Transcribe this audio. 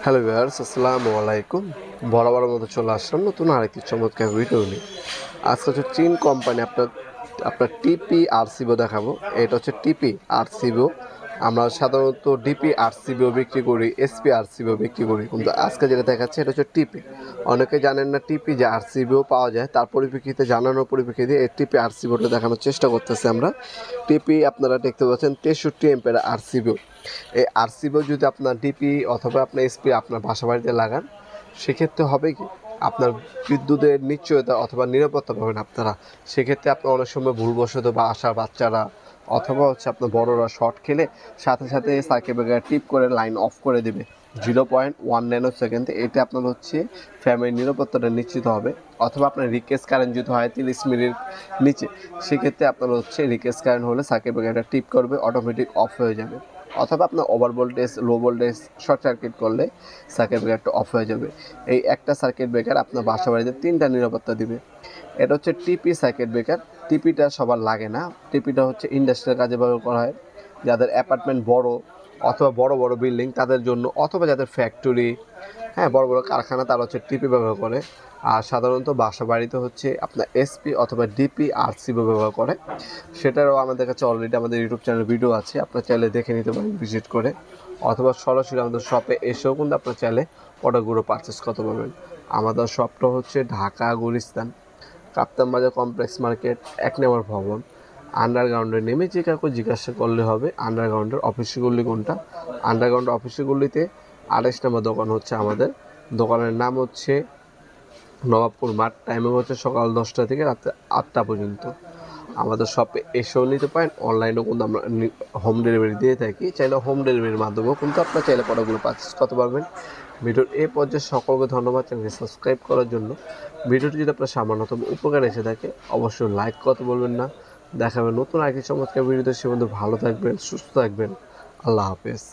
Hello viewers, আসসালামু আলাইকুম। বরাবরের মতো চলে আসলাম নতুন আরেকটি চমৎকার ভিডিও নিয়ে। আজকে হচ্ছে চীন কোম্পানি আপনার টিপি আরসিবিও দেখাবো। এটা হচ্ছে টিপি আরসিবিও। আমরা সাধারণত ডিপি আরসিবিও বিক্রি করি, এসপি আরসিবিও বিক্রি করি, কিন্তু আজকে যেটা দেখাচ্ছে এটা হচ্ছে টিপি। অনেকে জানেন না টিপি যে আরসিবিও পাওয়া যায়, তার পরিপ্রেক্ষিতে জানানোর পরিপ্রেক্ষিতে এই টিপি আরসিবিওটা দেখানোর চেষ্টা করতেছি আমরা। টিপি আপনারা দেখতে পাচ্ছেন 63 এম্পের আরসিবিও। এই আরসিবিও যদি আপনার ডিপি অথবা আপনার এসপি আপনার বাসা বাড়িতে লাগান, সেক্ষেত্রে হবে কি আপনার বিদ্যুতের নিশ্চয়তা অথবা নিরাপত্তা পাবেন আপনারা। সেক্ষেত্রে আপনার অনেক সময় ভুলবশত বা আসার বাচ্চারা অথবা হচ্ছে আপনার বড়রা শর্ট খেলে সাথে সাথে সার্কিট ব্রেকার টিপ করে লাইন অফ করে দেবে 0.1 ন্যানো সেকেন্ডে। এতে আপনার হচ্ছে ফ্যামিলির নিরাপত্তাটা নিশ্চিত হবে। অথবা আপনার রিকোয়েস্ট কারেন্ট যদি হয় 30 মিনিট নিচে, সেক্ষেত্রে আপনার হচ্ছে রিকোয়েস্ট কারেন্ট হলে সার্কিট ব্রেকারটা টিপ করবে, অটোমেটিক অফ হয়ে যাবে। অথবা আপনার over voltage low voltage short circuit করলে সার্কিট ব্রেকারটা অফ হয়ে যাবে। এই একটা সার্কিট ব্রেকার আপনার বাসা বাড়িতে 3টা নিরাপত্তা দিবে। এটা হচ্ছে টিপি সার্কিট ব্রেকার। টিপিটা সবার লাগে না। টিপিটা হচ্ছে ইন্ডাস্ট্রিয়াল কাজে ব্যবহার করা হয়, যাদের অ্যাপার্টমেন্ট বড় অথবা বড় বড় বিল্ডিং তাদের জন্য, অথবা যাদের ফ্যাক্টরি, বড় বড় কারখানা, তারা হচ্ছে টিপি ব্যবহার করে। আর সাধারণত বাসা বাড়িতে হচ্ছে আপনার এসপি অথবা ডিপি আরসিবি ব্যবহার করে। সেটারও আমাদের কাছে অলরেডি আমাদের ইউটিউব চ্যানেল ভিডিও আছে, আপনার চাইলে দেখে নিতে পারেন ভিজিট করে, অথবা সরাসরি আমাদের শপে এসেও কিন্তু আপনার চাইলে প্রোডাক্টগুলো পারচেস করতে পারবেন। আমাদের শপটা হচ্ছে ঢাকা গুলিস্তান কাপ্তান বাজার কমপ্লেক্স মার্কেট 1 নম্বর ভবন। আন্ডারগ্রাউন্ডে নেমে যে কাউকে জিজ্ঞাসা করলে হবে আন্ডারগ্রাউন্ডের অফিসগুলি কোনটা। আন্ডারগ্রাউন্ডের অফিসগুলিতে 28 নম্বর দোকান হচ্ছে আমাদের। দোকানের নাম হচ্ছে নবাবপুর মাঠ। টাইমিং হচ্ছে সকাল 10টা থেকে রাত 8টা পর্যন্ত। আমাদের শপে এসেও নিতে পারেন, অনলাইনেও কিন্তু আমরা হোম ডেলিভারি দিয়ে থাকি। চাইলে হোম ডেলিভারির মাধ্যমেও কিন্তু আপনারা চাইলে প্রোডাক্টগুলো পারচেস করতে পারবেন। ভিডিওর এই পর্যায়ে সকলকে ধন্যবাদ চ্যানেলকে সাবস্ক্রাইব করার জন্য। ভিডিওটি যদি আপনার সামান্যতম উপকার এসে থাকে অবশ্যই লাইক করতে বলবেন না। দেখাবেন নতুন আরেকটি চমৎকার ভিডিওতে। সে বন্ধু ভালো থাকবেন, সুস্থ থাকবেন। আল্লাহ হাফেজ।